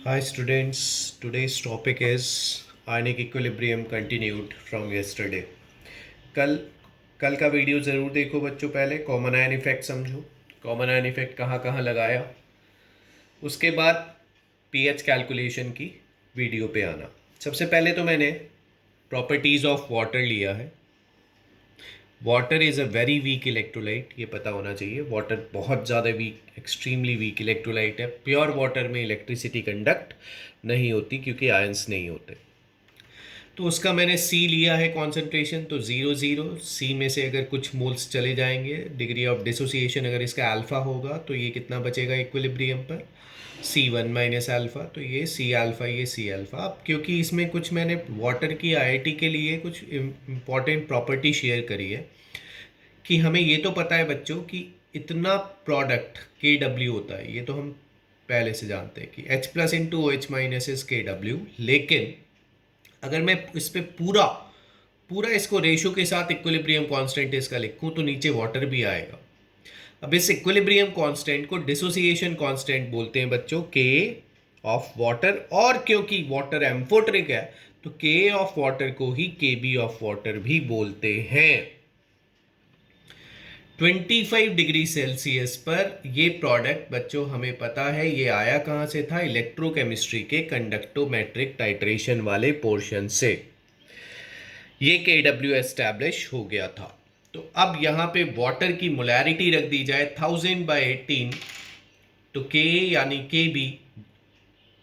Hi students, today's topic is ionic equilibrium continued from yesterday. कल कल का video ज़रूर देखो बच्चों। पहले कॉमन आयन इफेक्ट समझो, कॉमन आयन इफेक्ट कहाँ कहाँ लगाया। उसके बाद पीएच कैलकुलेशन की वीडियो पे आना। सबसे पहले तो मैंने प्रॉपर्टीज़ ऑफ वाटर लिया है। Water is a very weak electrolyte, ये पता होना चाहिए। वाटर बहुत ज़्यादा वीक, एक्सट्रीमली वीक इलेक्ट्रोलाइट है। प्योर वाटर में इलेक्ट्रिसिटी कंडक्ट नहीं होती क्योंकि आयंस नहीं होते। तो उसका मैंने सी लिया है कॉन्सेंट्रेशन, तो 0 0 सी में से अगर कुछ मोल्स चले जाएंगे, डिग्री ऑफ डिसोसिएशन अगर इसका अल्फ़ा होगा तो ये कितना बचेगा इक्विलिब्रियम पर, C1 माइनस अल्फ़ा। तो ये सी अल्फ़ा, ये सी अल्फ़ा। अब क्योंकि इसमें कुछ मैंने वाटर की आईआईटी के लिए कुछ इम्पॉर्टेंट प्रॉपर्टी शेयर करी है कि हमें ये तो पता है बच्चों कि इतना प्रोडक्ट के डब्ल्यू होता है, ये तो हम पहले से जानते हैं कि H plus into O H minus is K W. लेकिन अगर मैं इस पे पूरा पूरा इसको रेशो के साथ इक्विलिब्रियम कांस्टेंट इसका लिखूं तो नीचे वाटर भी आएगा। अब इस इक्विलिब्रियम कांस्टेंट को डिसोसिएशन कांस्टेंट बोलते हैं बच्चों, के ऑफ वाटर। और क्योंकि वाटर एम्फोटरिक है तो के ऑफ वाटर को ही के बी ऑफ वाटर भी बोलते हैं। 25 डिग्री सेल्सियस पर ये प्रोडक्ट बच्चों हमें पता है ये आया कहाँ से था, इलेक्ट्रोकेमिस्ट्री के कंडक्टोमेट्रिक टाइट्रेशन वाले पोर्शन से ये के डब्ल्यू एस्टैब्लिश हो गया था। तो अब यहाँ पे वाटर की मोलैरिटी रख दी जाए 1000/18, तो के यानी के बी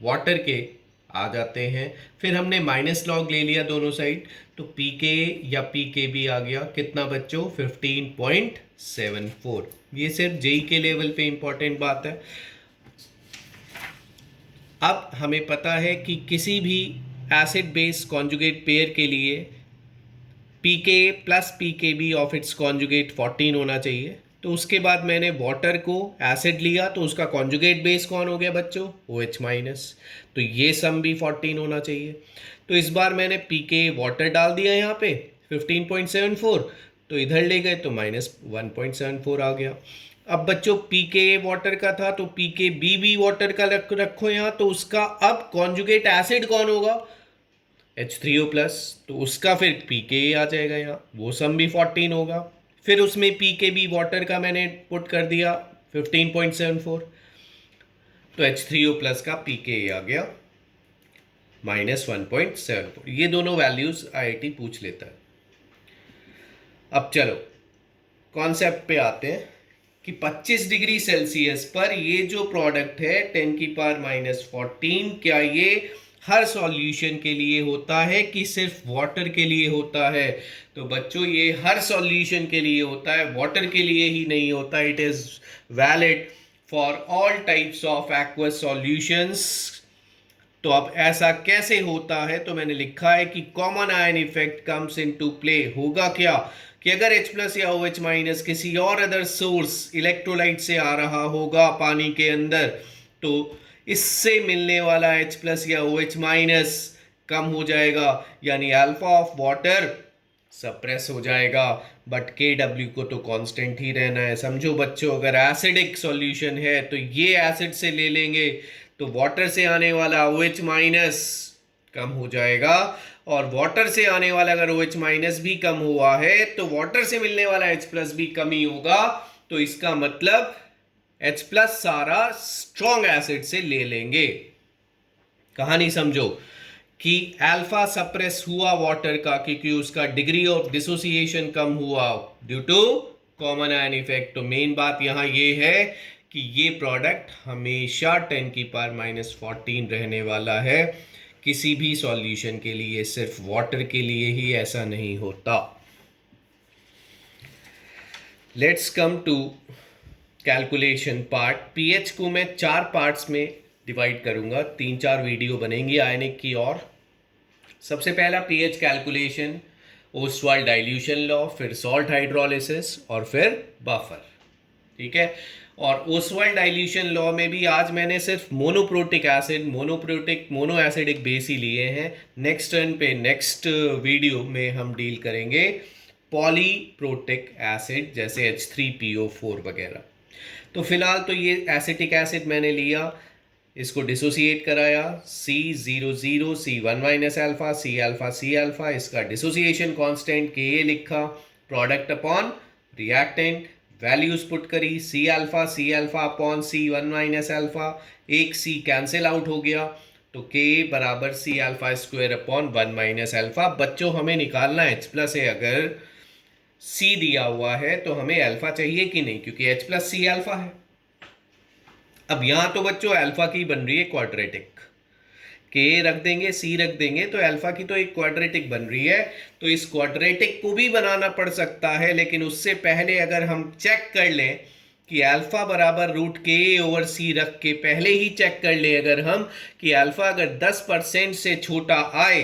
वाटर के आ जाते हैं। फिर हमने माइनस लॉग ले लिया दोनों साइड, तो पी के या पी के बी आ गया कितना बच्चों, 15.74। ये सिर्फ जेई के लेवल पे इंपॉर्टेंट बात है। अब हमें पता है कि किसी भी एसिड बेस कॉन्जुगेट पेयर के लिए पी के प्लस पी के बी ऑफ इट्स कॉन्जुगेट 14 होना चाहिए। तो उसके बाद मैंने वाटर को एसिड लिया तो उसका कॉन्जुगेट बेस कौन हो गया बच्चों, ओ एच माइनस। तो ये सम भी 14 होना चाहिए। तो इस बार मैंने पी के वाटर डाल दिया यहाँ पे 15.74, तो इधर ले गए तो -1.74 आ गया। अब बच्चों पी के वाटर का था तो पी के बी वाटर का रखो यहाँ, तो उसका अब कॉन्जुगेट एसिड कौन होगा, H3O प्लस। तो उसका फिर पी के आ जाएगा यहाँ, वो सम भी 14 होगा। फिर उसमें पी के बी वाटर का मैंने पुट कर दिया 15.74, तो H3O प्लस का पी के आ गया -1.74। ये दोनों वैल्यूज आईआईटी पूछ लेता है। अब चलो कॉन्सेप्ट पे आते हैं कि 25 डिग्री सेल्सियस पर ये जो प्रोडक्ट है 10⁻⁻14, क्या ये हर सॉल्यूशन के लिए होता है कि सिर्फ वाटर के लिए होता है। तो बच्चों ये हर सॉल्यूशन के लिए होता है, वाटर के लिए ही नहीं होता। It is valid for all types of aqueous solutions. तो अब ऐसा कैसे होता है, तो मैंने लिखा है कि common ion effect comes into play. होगा क्या कि अगर H प्लस या OH माइनस किसी और अदर सोर्स इलेक्ट्रोलाइट से आ रहा होगा पानी के अंदर, तो इससे मिलने वाला H प्लस या OH माइनस कम हो जाएगा, यानी अल्फा ऑफ वाटर सप्रेस हो जाएगा। बट के डब्ल्यू को तो कांस्टेंट ही रहना है। समझो बच्चों, अगर एसिडिक सॉल्यूशन है तो ये एसिड से ले लेंगे तो वाटर से आने वाला OH माइनस कम हो जाएगा, और वाटर से आने वाला अगर OH माइनस भी कम हुआ है तो वाटर से मिलने वाला H प्लस भी कम ही होगा। तो इसका मतलब H प्लस सारा स्ट्रॉन्ग एसिड से ले लेंगे। कहानी समझो कि अल्फा सप्रेस हुआ वाटर का क्योंकि उसका डिग्री ऑफ डिसोसिएशन कम हुआ due to common ion effect. तो मेन बात यहां ये है कि ये प्रोडक्ट हमेशा 10⁻⁻14 रहने वाला है। किसी भी सॉल्यूशन के लिए, सिर्फ वाटर के लिए ही ऐसा नहीं होता। Let's come to calculation part. PH को मैं 4 पार्ट्स में डिवाइड करूंगा, 3-4 वीडियो बनेंगी आयनिक की। और सबसे पहला pH calculation, Oswald dilution law, फिर सॉल्ट हाइड्रोलिसिस और फिर बफर। ठीक है। और ओस्वाल्ड डाइल्यूशन लॉ में भी आज मैंने सिर्फ monoprotic acid, mono acidic base ही लिए हैं। नेक्स्ट टर्न पे, नेक्स्ट वीडियो में हम डील करेंगे पॉलीप्रोटिक एसिड जैसे H3PO4 वगैरह। तो फिलहाल तो ये एसिटिक एसिड मैंने लिया इसको डिसोसिएट कराया, C00 C1 minus alpha C alpha, इसका डिसोसिएशन कांस्टेंट Ka लिखा, product upon reactant, values put करी, C alpha upon C1 minus alpha, एक C कैंसिल आउट हो गया, तो K बराबर C alpha square upon 1 minus alpha. बच्चों हमें निकालना H प्लस है, अगर C दिया हुआ है तो हमें अल्फा चाहिए कि नहीं, क्योंकि H प्लस C अल्फा है। अब यहां तो बच्चों अल्फा की बन रही है क्वाड्रेटिक, के रख देंगे, सी रख देंगे, तो अल्फा की तो एक क्वाड्रेटिक बन रही है। तो इस क्वाड्रेटिक को भी बनाना पड़ सकता है, लेकिन उससे पहले अगर हम चेक कर लें कि अल्फा बराबर रूट के ओवर सी रख के पहले ही चेक कर ले अगर हम कि अल्फा अगर 10% से छोटा आए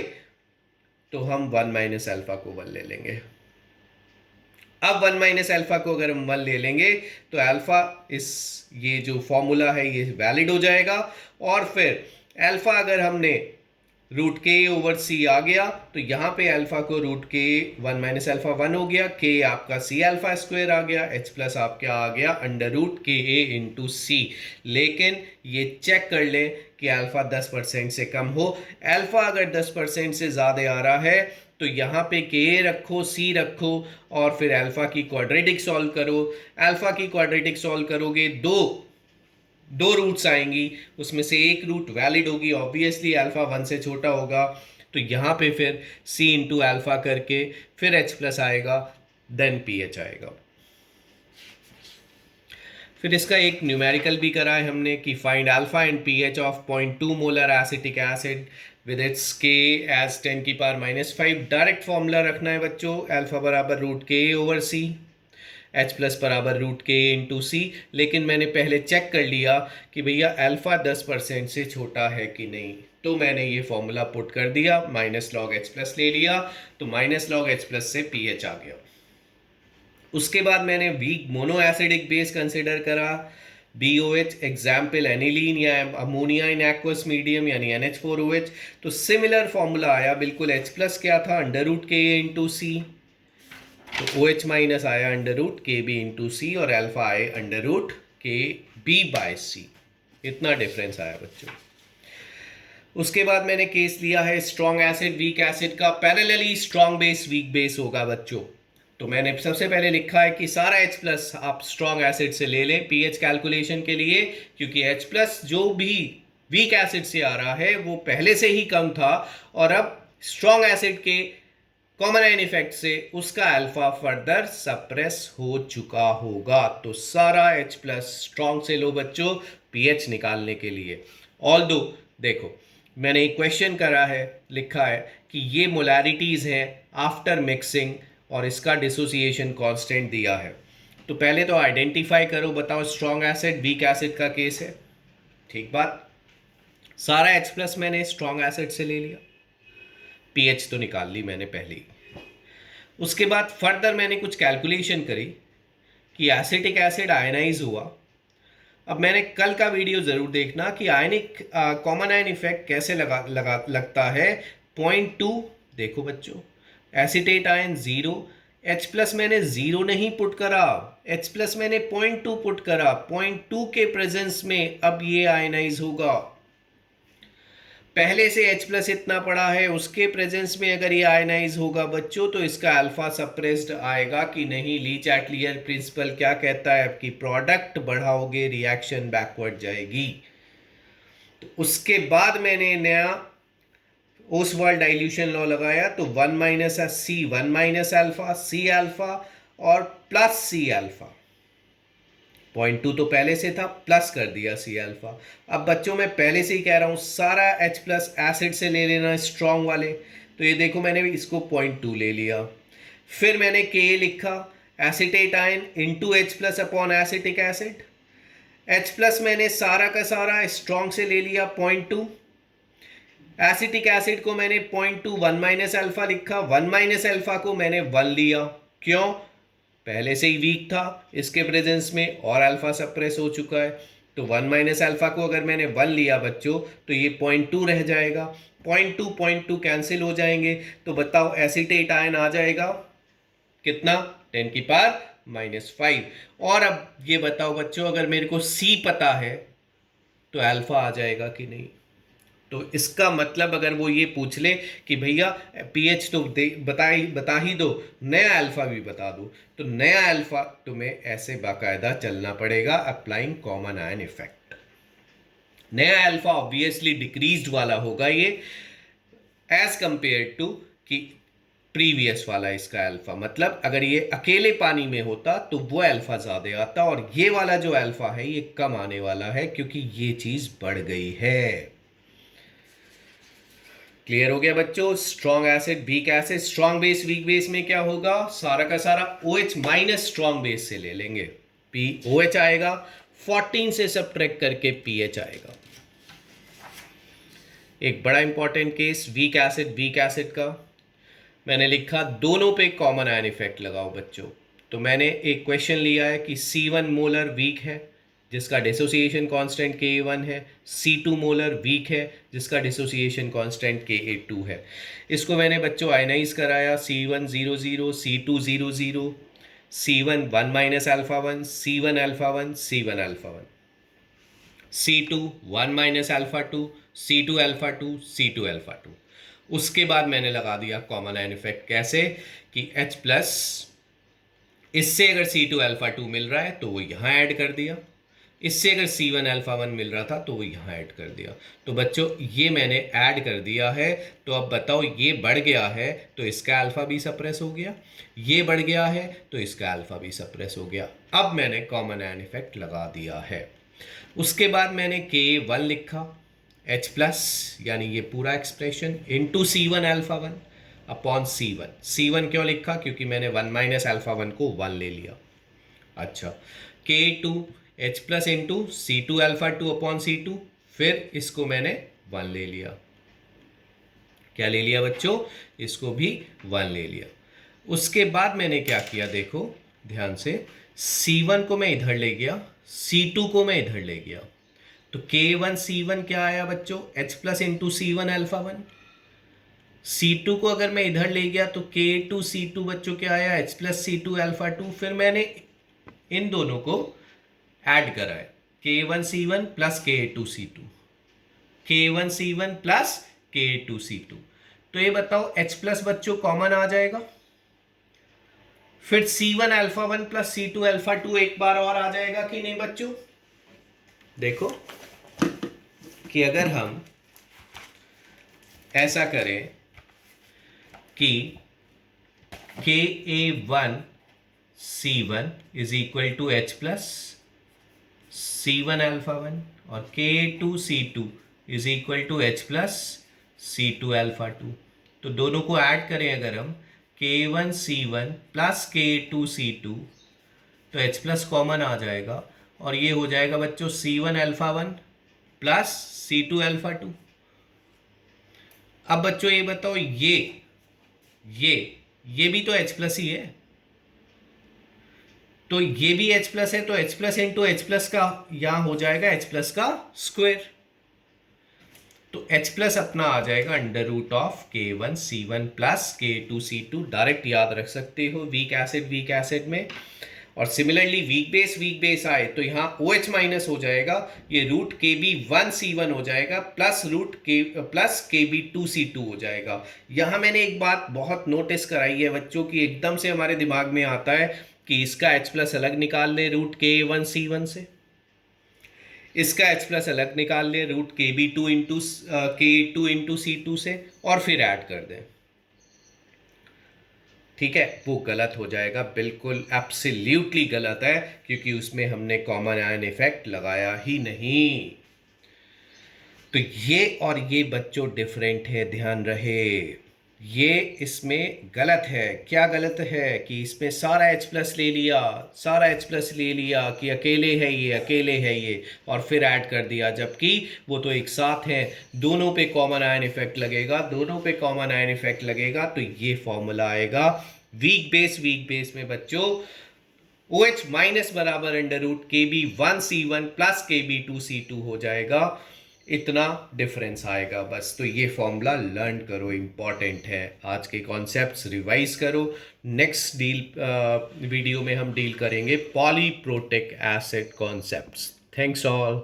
तो हम 1 माइनस अल्फा को 1 ले लेंगे। अब 1 माइनस अल्फा को अगर हम 1 ले लेंगे तो अल्फा इस ये जो फॉर्मूला है ये वैलिड हो जाएगा। और फिर अल्फा अगर हमने रूट के ओवर सी आ गया तो यहाँ पे अल्फा को रूट के 1 माइनस अल्फा 1 हो गया, के आपका सी अल्फा स्क्वायर आ गया, एच प्लस आपका आ गया अंडर रूट के ए इंटू सी। लेकिन ये चेक कर लें कि अल्फा 10% से कम हो। अल्फा अगर 10% से ज़्यादा आ रहा है तो यहाँ पे के रखो, सी रखो और फिर अल्फा की क्वाड्रेटिक सॉल्व करो। अल्फा की क्वाड्रेटिक सॉल्व करोगे, दो रूट्स आएंगी, उसमें से एक रूट वैलिड होगी, ऑब्वियसली अल्फा 1 से छोटा होगा, तो यहाँ पे फिर c इंटू अल्फा करके फिर h प्लस आएगा, देन pH आएगा। फिर इसका एक न्यूमेरिकल भी करा है हमने कि find alpha and pH of 0.2 molar acetic acid with its के एज 10⁻⁵। डायरेक्ट फॉर्मूला रखना है बच्चों, अल्फा बराबर रूट के ओवर सी, H प्लस बराबर रूट के इंटू सी। लेकिन मैंने पहले चेक कर लिया कि भैया अल्फा 10% से छोटा है कि नहीं, तो मैंने ये फॉर्मूला पुट कर दिया, माइनस लॉग H प्लस ले लिया, तो माइनस लॉग H प्लस से pH आ गया। उसके बाद मैंने weak mono acidic base consider करा, BOH एग्जाम्पल एनिलीन या अमोनिया इन एक्वस मीडियम यानी NH4OH। तो सिमिलर फॉर्मूला आया बिल्कुल, H प्लस क्या था अंडर रूट के इंटू सी, तो OH माइनस आया अंडर रूट के बी इंटू सी और अल्फा आए अंडर रूट के बी बाय सी। इतना डिफरेंस आया बच्चों। उसके बाद मैंने केस लिया है स्ट्रॉन्ग एसिड वीक एसिड का, parallelly strong base weak base होगा बच्चों। तो मैंने सबसे पहले लिखा है कि सारा H प्लस आप स्ट्रॉन्ग एसिड से ले लें पीएच कैलकुलेशन के लिए, क्योंकि H प्लस जो भी वीक एसिड से आ रहा है वो पहले से ही कम था और अब स्ट्रॉन्ग एसिड के कॉमन आयन इफेक्ट से उसका अल्फा फर्दर सप्रेस हो चुका होगा। तो सारा H प्लस स्ट्रॉन्ग से लो बच्चों पीएच निकालने के लिए। ऑल्दो देखो मैंने एक क्वेश्चन करा है, लिखा है कि ये मोलैरिटीज हैं आफ्टर मिक्सिंग और इसका डिसोसिएशन कांस्टेंट दिया है। तो पहले तो आइडेंटिफाई करो, बताओ स्ट्रॉन्ग एसिड वीक एसिड का केस है, ठीक बात। सारा H प्लस मैंने स्ट्रॉन्ग एसिड से ले लिया, पीएच तो निकाल ली मैंने पहले ही। उसके बाद फर्दर मैंने कुछ कैलकुलेशन करी कि एसिटिक एसिड आयनाइज हुआ। अब मैंने कल का वीडियो ज़रूर देखना कि आयनिक कॉमन आयन इफेक्ट कैसे लगता है। 0.2 देखो बच्चों, एसिटेट आयन 0, H प्लस मैंने 0 नहीं पुट करा, H प्लस मैंने 0.2 पुट करा। 0.2 के प्रेजेंस में अब ये आयनाइज होगा। पहले से H प्लस इतना पड़ा है, उसके प्रेजेंस में अगर ये आयनाइज होगा बच्चों तो इसका अल्फा सप्रेस्ड आएगा कि नहीं। लीच एटलियर प्रिंसिपल क्या कहता है, आपकी प्रोडक्ट बढ़ाओगे रिएक्शन बैकवर्ड जाएगी। तो उसके बाद मैंने नया ओसवाल्ड डाइल्यूशन लॉ लगाया, तो 1 माइनस सी 1 माइनस अल्फा सी अल्फा और प्लस सी अल्फा। 0.2 तो पहले से था, प्लस कर दिया सी अल्फा। अब बच्चों मैं पहले से ही कह रहा हूँ सारा H प्लस एसिड से ले लेना स्ट्रॉन्ग वाले। तो ये देखो मैंने इसको 0.2 ले लिया, फिर मैंने K लिखा acetate ion into H plus upon acetic acid. H plus मैंने सारा का सारा स्ट्रॉन्ग से ले लिया 0.2, एसिटिक एसिड को मैंने 0.2 1 माइनस अल्फा लिखा, 1 माइनस अल्फा को मैंने 1 लिया, क्यों, पहले से ही वीक था, इसके प्रेजेंस में और अल्फा सप्रेस हो चुका है। तो 1 माइनस अल्फा को अगर मैंने 1 लिया बच्चों तो ये 0.2 रह जाएगा, 0.2 कैंसिल हो जाएंगे। तो बताओ एसिटेट आयन आ जाएगा कितना, 10⁻⁵। और अब ये बताओ बच्चों, अगर मेरे को C पता है तो अल्फा आ जाएगा कि नहीं। तो इसका मतलब अगर वो ये पूछ ले कि भैया पीएच तो बता ही दो, नया अल्फा भी बता दो, तो नया अल्फा तुम्हें ऐसे बाकायदा चलना पड़ेगा, अप्लाइंग कॉमन आयन इफेक्ट। नया अल्फा ऑब्वियसली डिक्रीज्ड वाला होगा ये, एज कंपेयर टू कि प्रीवियस वाला इसका अल्फा। मतलब अगर ये अकेले पानी में होता तो वो अल्फा ज्यादा आता, और ये वाला जो अल्फा है ये कम आने वाला है क्योंकि ये चीज बढ़ गई है। क्लियर हो गया बच्चों। Strong acid weak acid, strong base weak base में क्या होगा, सारा का सारा OH माइनस स्ट्रॉन्ग बेस से ले लेंगे, POH आएगा, 14 से सबट्रैक्ट करके पीएच आएगा। एक बड़ा इंपॉर्टेंट केस वीक एसिड का मैंने लिखा दोनों पे कॉमन आयन इफेक्ट लगाओ बच्चों। तो मैंने एक क्वेश्चन लिया है कि C1 मोलर वीक है जिसका डिसोसिएशन कांस्टेंट Ka1 है, C2 मोलर वीक है जिसका डिसोसिएशन कांस्टेंट Ka2 है। इसको मैंने बच्चों आयनाइज कराया, C1 0 0, C2 0 0, C1 1 minus alpha 1, C1 alpha 1, C1 alpha 1, C2 1 minus alpha 2, C2 alpha 2, C2 alpha 2। उसके बाद मैंने लगा दिया कॉमन आयन इफेक्ट, कैसे कि H प्लस, इससे अगर C2 अल्फा 2 मिल रहा है तो वो यहाँ ऐड कर दिया, इससे अगर C1 अल्फा 1 मिल रहा था तो वो यहाँ ऐड कर दिया। तो बच्चों ये मैंने ऐड कर दिया है, तो अब बताओ ये बढ़ गया है तो इसका अल्फा भी सप्रेस हो गया, ये बढ़ गया है तो इसका अल्फा भी सप्रेस हो गया। अब मैंने कॉमन आयन इफेक्ट लगा दिया है। उसके बाद मैंने K1 लिखा, H प्लस यानी ये पूरा expression into C1 alpha 1 upon C1। C1 क्यों लिखा, क्योंकि मैंने 1 माइनस अल्फा 1 को 1 ले लिया। अच्छा, K2 H plus into C2 alpha 2 upon C2, फिर इसको मैंने 1 ले लिया। क्या ले लिया बच्चों, इसको भी 1 ले लिया। उसके बाद मैंने क्या किया देखो ध्यान से, C1 को मैं इधर ले गया, C2 को मैं इधर ले गया, तो K1 C1 क्या आया बच्चों, H plus into C1 alpha 1। C2 को अगर मैं इधर ले गया तो K2 C2 बच्चों क्या आया, H प्लस C2 अल्फा 2। फिर मैंने इन दोनों को ऐड करा है, K1 C1 plus K2 C2, K1 C1 plus K2 C2। तो ये बताओ H प्लस बच्चों कॉमन आ जाएगा, फिर C1 alpha 1 plus C2 alpha 2 एक बार और आ जाएगा कि नहीं बच्चों। देखो कि अगर हम ऐसा करें कि Ka1 C1 is equal to H plus C1 alpha 1 और Ka2 C2 is equal to H plus C2 alpha 2, तो दोनों को ऐड करें अगर हम, K1 C1 plus K2 C2, तो H प्लस कॉमन आ जाएगा और ये हो जाएगा बच्चों C1 alpha 1 plus C2 alpha 2। अब बच्चों ये बताओ ये भी तो H प्लस ही है, तो ये भी H प्लस है, तो H plus into H plus का यहां हो जाएगा H प्लस का स्क्वायर, तो H प्लस अपना आ जाएगा under root of K1 C1 plus K2 C2। Direct याद रख सकते हो वीक एसिड में। और सिमिलरली वीक बेस आए तो यहाँ OH माइनस हो जाएगा, ये रूट KB1 C1 हो जाएगा plus root plus KB2 C2 हो जाएगा। यहाँ मैंने एक बात बहुत नोटिस कराई है बच्चों की, एकदम से हमारे दिमाग में आता है कि इसका H प्लस अलग निकाल ले रूट K1 C1 से, इसका H प्लस अलग निकाल ले root KB2 into K2 into C2 से, और फिर ऐड कर दें। ठीक है, वो गलत हो जाएगा, बिल्कुल एब्सोल्युटली गलत है, क्योंकि उसमें हमने कॉमन आयन इफेक्ट लगाया ही नहीं। तो ये और ये बच्चों डिफरेंट है, ध्यान रहे, ये इसमें गलत है। क्या गलत है कि इसमें सारा H प्लस ले लिया कि अकेले है ये और फिर ऐड कर दिया, जबकि वो तो एक साथ हैं, दोनों पे कॉमन आयन इफेक्ट लगेगा, तो ये फॉर्मूला आएगा वीक बेस में बच्चों OH माइनस बराबर under root KB1 C1 plus KB2 C2 हो जाएगा, इतना डिफरेंस आएगा बस। तो ये फॉर्मूला लर्न करो, इंपॉर्टेंट है, आज के कॉन्सेप्ट्स रिवाइज करो। नेक्स्ट वीडियो में हम डील करेंगे polyprotic acid concepts. Thanks all.